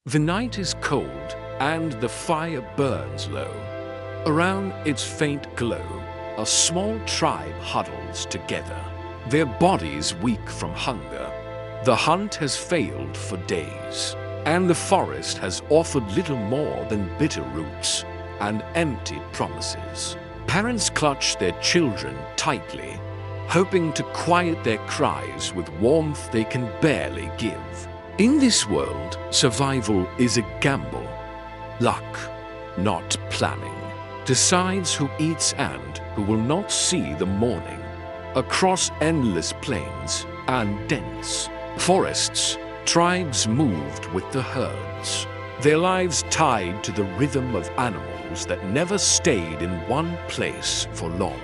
The night is cold and the fire burns low. Around its faint glow, a small tribe huddles together, their bodies weak from hunger. The hunt has failed for days, and the forest has offered little more than bitter roots and empty promises. Parents clutch their children tightly, hoping to quiet their cries with warmth they can barely give. In this world, survival is a gamble. Luck, not planning, decides who eats and who will not see the morning. Across endless plains and dense forests, tribes moved with the herds, their lives tied to the rhythm of animals that never stayed in one place for long.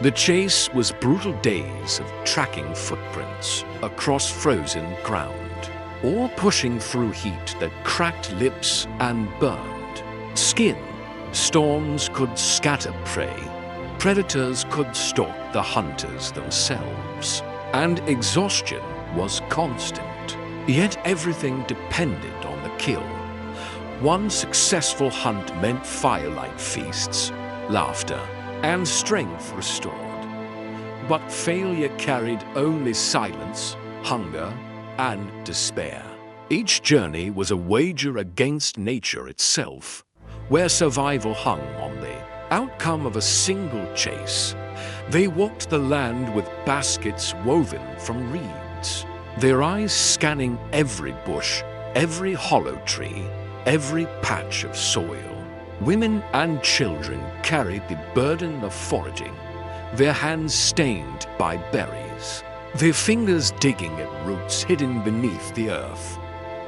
The chase was brutal days of tracking footprints across frozen ground, or pushing through heat that cracked lips and burned skin. Storms could scatter prey, predators could stalk the hunters themselves, and exhaustion was constant. Yet everything depended on the kill. One successful hunt meant firelight feasts, laughter, and strength restored. But failure carried only silence, hunger, and despair. Each journey was a wager against nature itself, where survival hung on the outcome of a single chase. They walked the land with baskets woven from reeds, their eyes scanning every bush, every hollow tree, every patch of soil. Women and children carried the burden of foraging, their hands stained by berries, their fingers digging at roots hidden beneath the earth.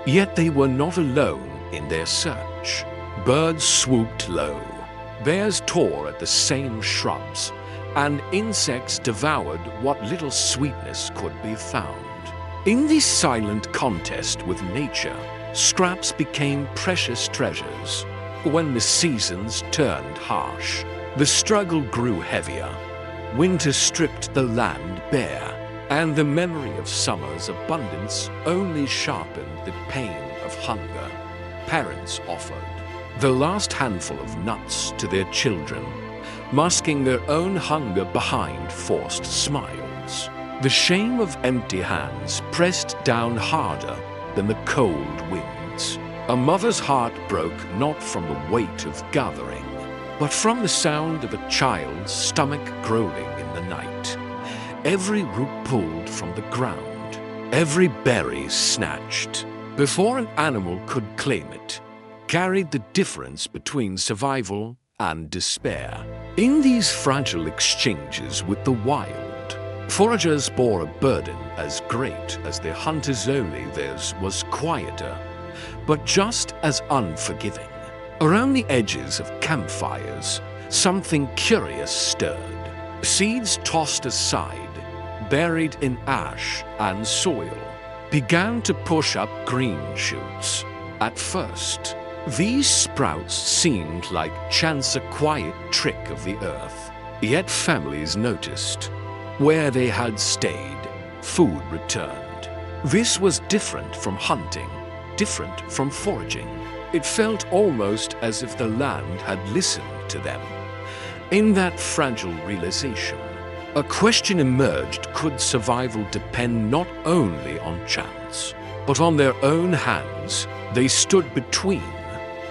Yet they were not alone in their search. Birds swooped low, bears tore at the same shrubs, and insects devoured what little sweetness could be found. In this silent contest with nature, scraps became precious treasures. When the seasons turned harsh, the struggle grew heavier. Winter stripped the land bare, and the memory of summer's abundance only sharpened the pain of hunger. Parents offered the last handful of nuts to their children, masking their own hunger behind forced smiles. The shame of empty hands pressed down harder than the cold winds. A mother's heart broke not from the weight of gathering, but from the sound of a child's stomach growling in the night. Every root pulled from the ground, every berry snatched, before an animal could claim it, carried the difference between survival and despair. In these fragile exchanges with the wild, foragers bore a burden as great as their hunters, only theirs was quieter, but just as unforgiving. Around the edges of campfires, something curious stirred. Seeds tossed aside, buried in ash and soil, began to push up green shoots. At first, these sprouts seemed like chance, a quiet trick of the earth. Yet families noticed. Where they had stayed, food returned. This was different from hunting, different from foraging. It felt almost as if the land had listened to them. In that fragile realization, a question emerged: could survival depend not only on chance, but on their own hands? They stood between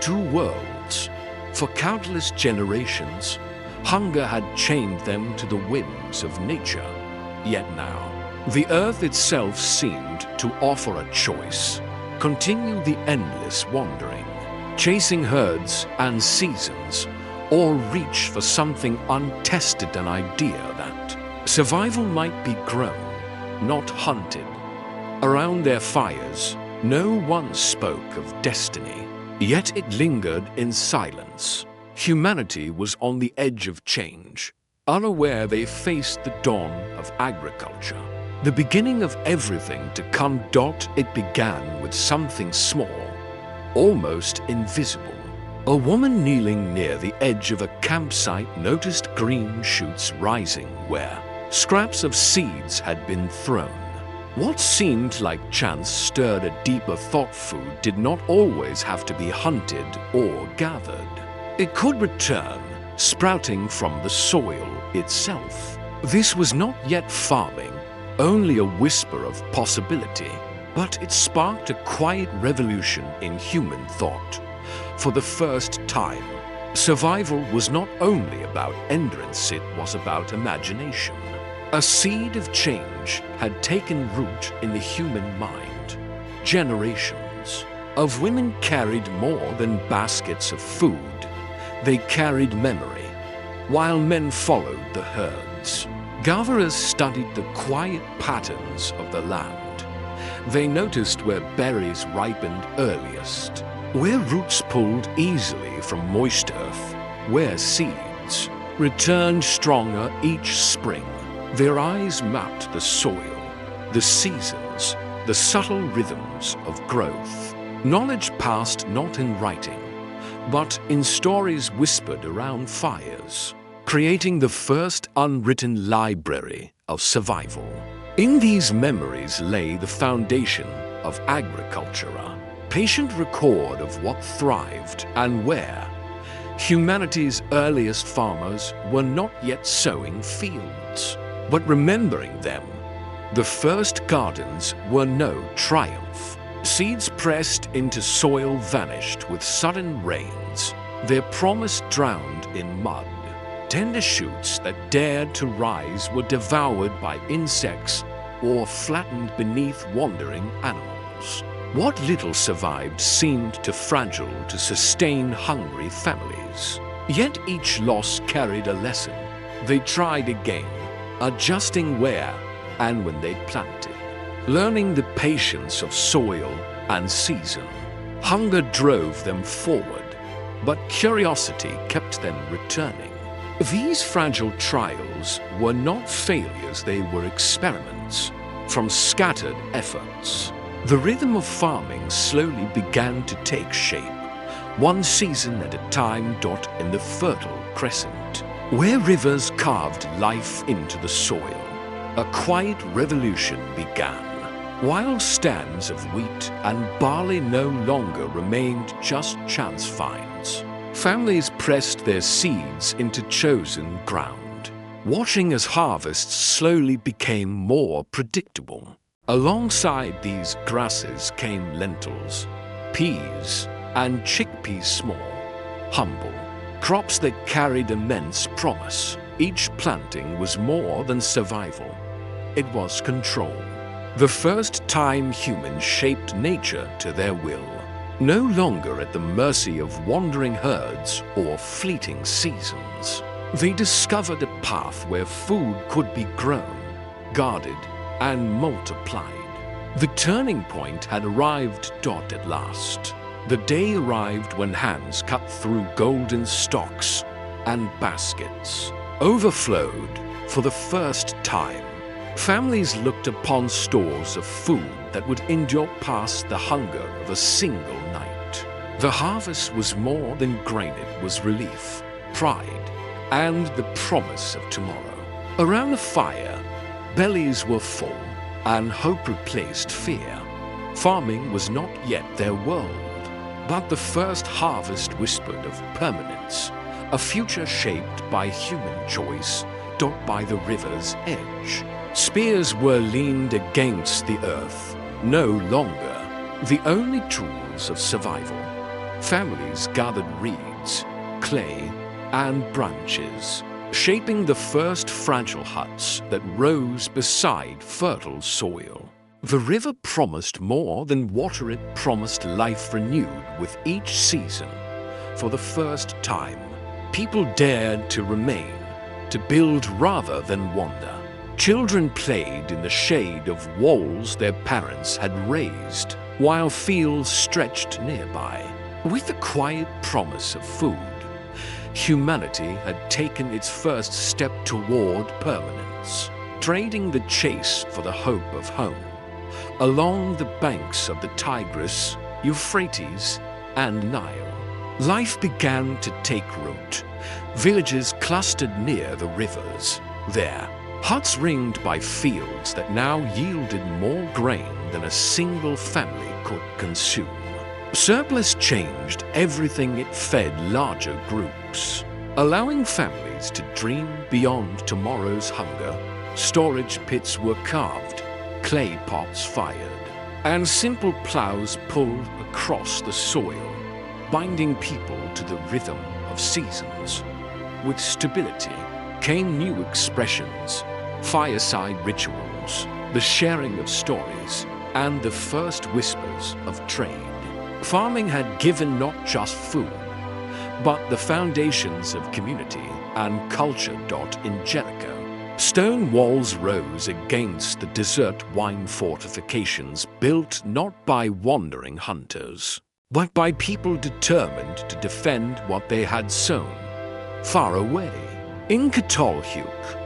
two worlds. For countless generations, hunger had chained them to the whims of nature. Yet now, the earth itself seemed to offer a choice: continue the endless wandering, chasing herds and seasons, or reach for something untested, an idea that survival might be grown, not hunted. Around their fires, no one spoke of destiny, yet it lingered in silence. Humanity was on the edge of change. Unaware, they faced the dawn of agriculture, the beginning of everything to come. It began with something small, almost invisible. A woman kneeling near the edge of a campsite noticed green shoots rising where scraps of seeds had been thrown. What seemed like chance stirred a deeper thought. Food did not always have to be hunted or gathered. It could return, sprouting from the soil itself. This was not yet farming, only a whisper of possibility, but it sparked a quiet revolution in human thought. For the first time, survival was not only about endurance, it was about imagination. A seed of change had taken root in the human mind. Generations of women carried more than baskets of food. They carried memory, while men followed the herds. Gatherers studied the quiet patterns of the land. They noticed where berries ripened earliest, where roots pulled easily from moist earth, where seeds returned stronger each spring. Their eyes mapped the soil, the seasons, the subtle rhythms of growth. Knowledge passed not in writing, but in stories whispered around fires, creating the first unwritten library of survival. In these memories lay the foundation of agriculture, a patient record of what thrived and where. Humanity's earliest farmers were not yet sowing fields, but remembering them. The first gardens were no triumph. Seeds pressed into soil vanished with sudden rains, their promise drowned in mud. Tender shoots that dared to rise were devoured by insects or flattened beneath wandering animals. What little survived seemed too fragile to sustain hungry families. Yet each loss carried a lesson. They tried again, adjusting where and when they planted, learning the patience of soil and season. Hunger drove them forward, but curiosity kept them returning. These fragile trials were not failures, they were experiments. From scattered efforts, the rhythm of farming slowly began to take shape, one season at a time. In the Fertile Crescent, where rivers carved life into the soil, a quiet revolution began. While stands of wheat and barley no longer remained just chance finds, families pressed their seeds into chosen ground, watching as harvests slowly became more predictable. Alongside these grasses came lentils, peas, and chickpeas, small, humble, crops that carried immense promise. Each planting was more than survival. It was control. The first time humans shaped nature to their will, no longer at the mercy of wandering herds or fleeting seasons. They discovered a path where food could be grown, guarded, and multiplied. The turning point had arrived. At last, the day arrived when hands cut through golden stalks and baskets overflowed for the first time. Families looked upon stores of food that would endure past the hunger of a single night. The harvest was more than grain, it was relief, pride, and the promise of tomorrow. Around the fire, bellies were full, and hope replaced fear. Farming was not yet their world, but the first harvest whispered of permanence, a future shaped by human choice, by the river's edge. Spears were leaned against the earth, no longer the only tools of survival. Families gathered reeds, clay, and branches, shaping the first fragile huts that rose beside fertile soil. The river promised more than water, it promised life renewed with each season. For the first time, people dared to remain, to build rather than wander. Children played in the shade of walls their parents had raised, while fields stretched nearby. With the quiet promise of food, humanity had taken its first step toward permanence, trading the chase for the hope of home. Along the banks of the Tigris, Euphrates, and Nile, life began to take root. Villages clustered near the rivers. There, Huts ringed by fields that now yielded more grain than a single family could consume. Surplus changed everything it fed larger groups, allowing families to dream beyond tomorrow's hunger. Storage pits were carved, clay pots fired, and simple plows pulled across the soil, binding people to the rhythm of seasons. With stability came new expressions, fireside rituals, the sharing of stories, and the first whispers of trade. Farming had given not just food, but the foundations of community and culture. In Jericho, stone walls rose against the desert wine fortifications built not by wandering hunters, but by people determined to defend what they had sown far away. In Catalhuk,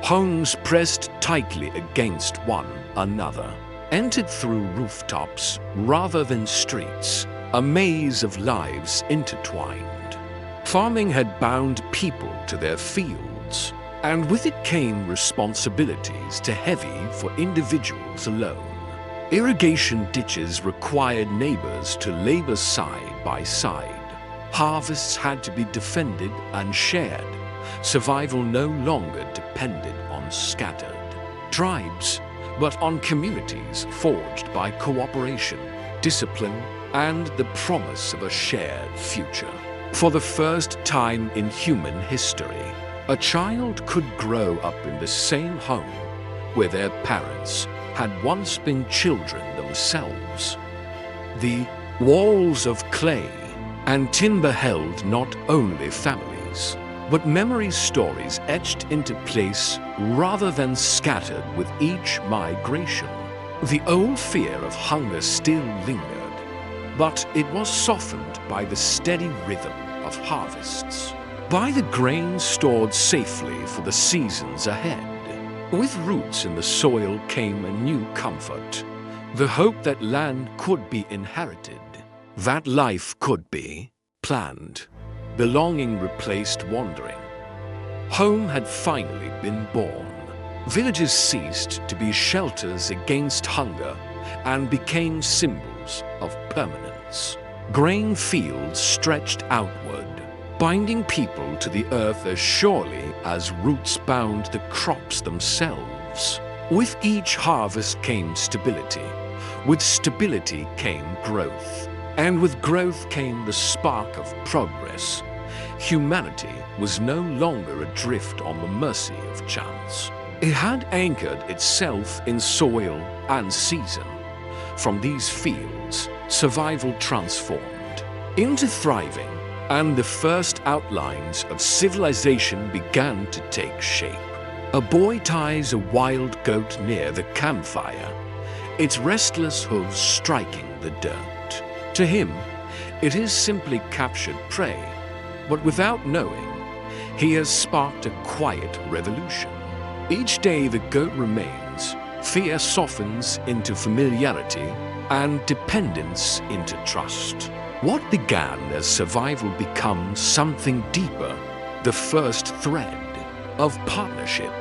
homes pressed tightly against one another, entered through rooftops rather than streets, a maze of lives intertwined. Farming had bound people to their fields, and with it came responsibilities too heavy for individuals alone. Irrigation ditches required neighbors to labor side by side. Harvests had to be defended and shared. Survival no longer depended on scattered tribes, but on communities forged by cooperation, discipline, and the promise of a shared future. For the first time in human history, a child could grow up in the same home where their parents had once been children themselves. The walls of clay and timber held not only families, but memory stories etched into place rather than scattered with each migration. The old fear of hunger still lingered, but it was softened by the steady rhythm of harvests, by the grain stored safely for the seasons ahead. With roots in the soil came a new comfort, the hope that land could be inherited, that life could be planned. Belonging replaced wandering. Home had finally been born. Villages ceased to be shelters against hunger and became symbols of permanence. Grain fields stretched outward, binding people to the earth as surely as roots bound the crops themselves. With each harvest came stability. With stability came growth. And with growth came the spark of progress. Humanity was no longer adrift on the mercy of chance. It had anchored itself in soil and season. From these fields, survival transformed into thriving, and the first outlines of civilization began to take shape. A boy ties a wild goat near the campfire, its restless hooves striking the dirt. To him, it is simply captured prey, but without knowing, he has sparked a quiet revolution. Each day the goat remains, fear softens into familiarity, and dependence into trust. What began as survival becomes something deeper, the first thread of partnership.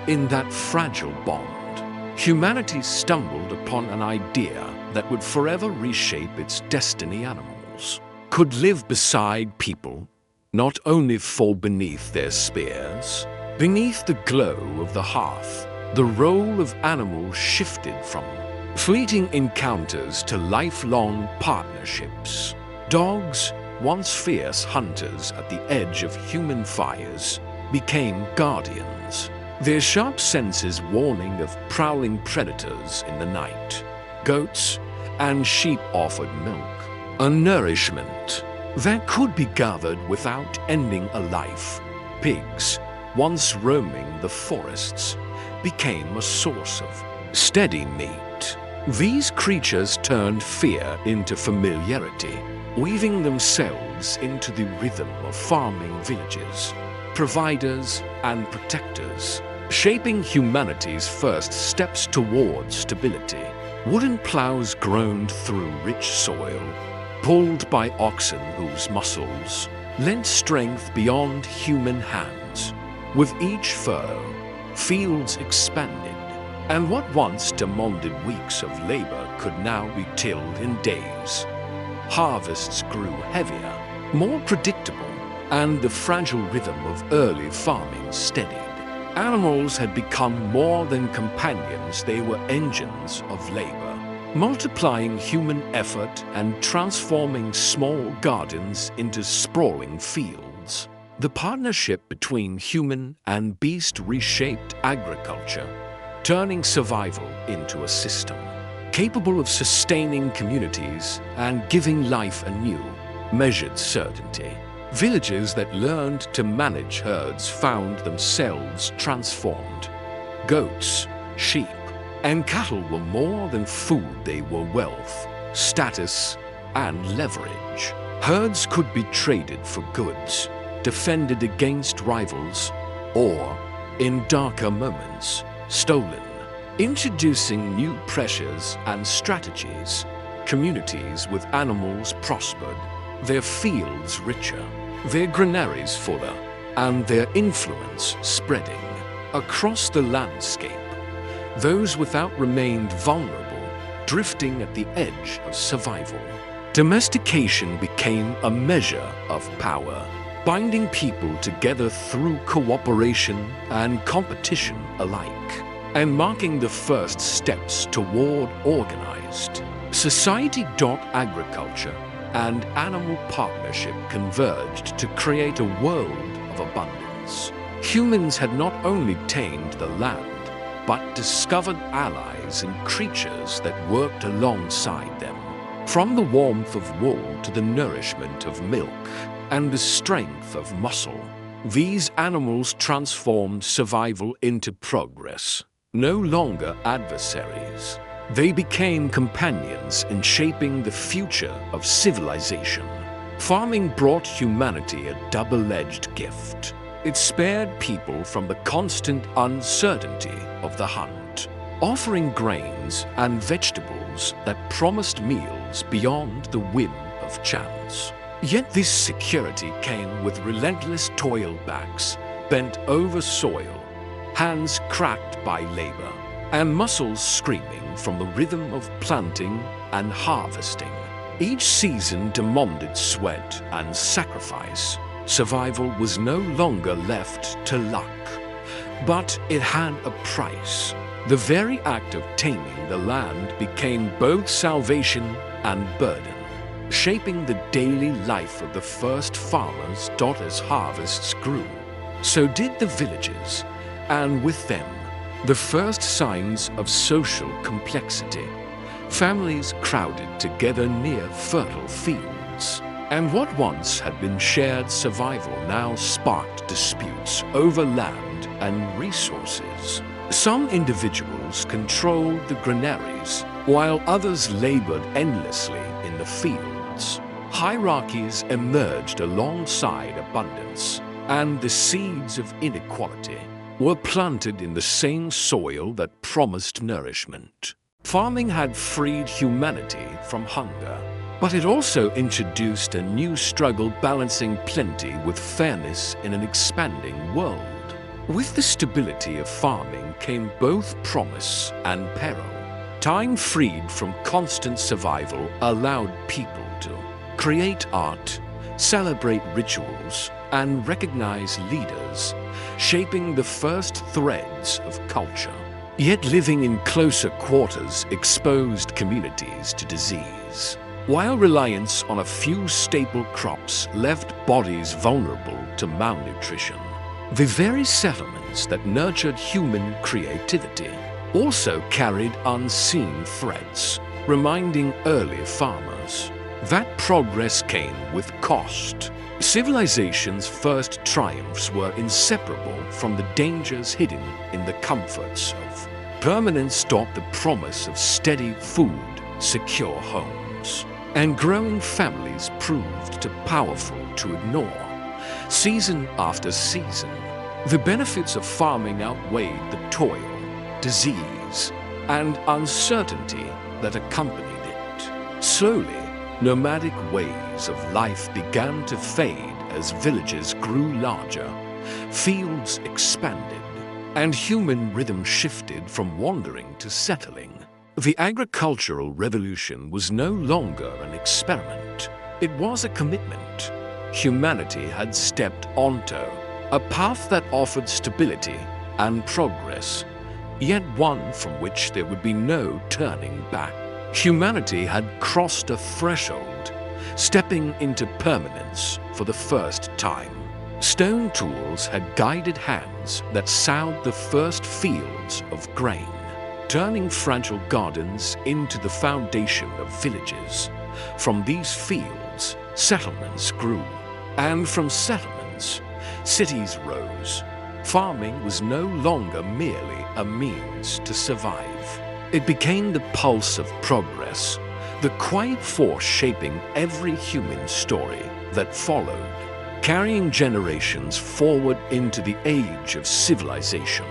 In that fragile bond, humanity stumbled upon an idea that would forever reshape its destiny. Animals could live beside people, not only fall beneath their spears. Beneath the glow of the hearth, the role of animals shifted from fleeting encounters to lifelong partnerships. Dogs, once fierce hunters at the edge of human fires, became guardians, their sharp senses warning of prowling predators in the night. Goats and sheep offered milk, a nourishment that could be gathered without ending a life. Pigs, once roaming the forests, became a source of steady meat. These creatures turned fear into familiarity, weaving themselves into the rhythm of farming villages, providers and protectors, shaping humanity's first steps towards stability. Wooden plows groaned through rich soil, pulled by oxen whose muscles lent strength beyond human hands. With each furrow, fields expanded, and what once demanded weeks of labor could now be tilled in days. Harvests grew heavier, more predictable, and the fragile rhythm of early farming steadied. Animals had become more than companions, they were engines of labor, multiplying human effort and transforming small gardens into sprawling fields. The partnership between human and beast reshaped agriculture, turning survival into a system, capable of sustaining communities and giving life a new, measured certainty. Villages that learned to manage herds found themselves transformed. Goats, sheep, and cattle were more than food, they were wealth, status, and leverage. Herds could be traded for goods, defended against rivals, or, in darker moments, stolen. Introducing new pressures and strategies, communities with animals prospered, their fields richer, their granaries fuller, and their influence spreading across the landscape. Those without remained vulnerable, drifting at the edge of survival. Domestication became a measure of power, binding people together through cooperation and competition alike, and marking the first steps toward organized society. Agriculture and animal partnership converged to create a world of abundance. Humans had not only tamed the land, but discovered allies in creatures that worked alongside them. From the warmth of wool to the nourishment of milk and the strength of muscle, these animals transformed survival into progress. No longer adversaries, they became companions in shaping the future of civilization. Farming brought humanity a double-edged gift. It spared people from the constant uncertainty of the hunt, offering grains and vegetables that promised meals beyond the whim of chance. Yet this security came with relentless toilbacks, bent over soil, hands cracked by labor, and muscles screaming from the rhythm of planting and harvesting. Each season demanded sweat and sacrifice. Survival was no longer left to luck, but it had a price. The very act of taming the land became both salvation and burden, shaping the daily life of the first farmers. As harvests grew, so did the villages, and with them, the first signs of social complexity. Families crowded together near fertile fields, and what once had been shared survival now sparked disputes over land and resources. Some individuals controlled the granaries, while others labored endlessly in the fields. Hierarchies emerged alongside abundance, and the seeds of inequality were planted in the same soil that promised nourishment. Farming had freed humanity from hunger, but it also introduced a new struggle balancing plenty with fairness in an expanding world. With the stability of farming came both promise and peril. Time freed from constant survival allowed people to create art, celebrate rituals, and recognize leaders, shaping the first threads of culture. Yet living in closer quarters exposed communities to disease, while reliance on a few staple crops left bodies vulnerable to malnutrition. The very settlements that nurtured human creativity also carried unseen threats, reminding early farmers that progress came with cost. Civilization's first triumphs were inseparable from the dangers hidden in the comforts of permanence. The promise of steady food, secure homes, and growing families proved too powerful to ignore. Season after season, the benefits of farming outweighed the toil, disease, and uncertainty that accompanied it. Slowly, nomadic ways of life began to fade as villages grew larger, fields expanded, and human rhythm shifted from wandering to settling. The agricultural revolution was no longer an experiment. It was a commitment. Humanity had stepped onto a path that offered stability and progress, yet one from which there would be no turning back. Humanity had crossed a threshold, stepping into permanence for the first time. Stone tools had guided hands that sowed the first fields of grain, turning fragile gardens into the foundation of villages. From these fields, settlements grew, and from settlements, cities rose. Farming was no longer merely a means to survive. It became the pulse of progress, the quiet force shaping every human story that followed, carrying generations forward into the age of civilization.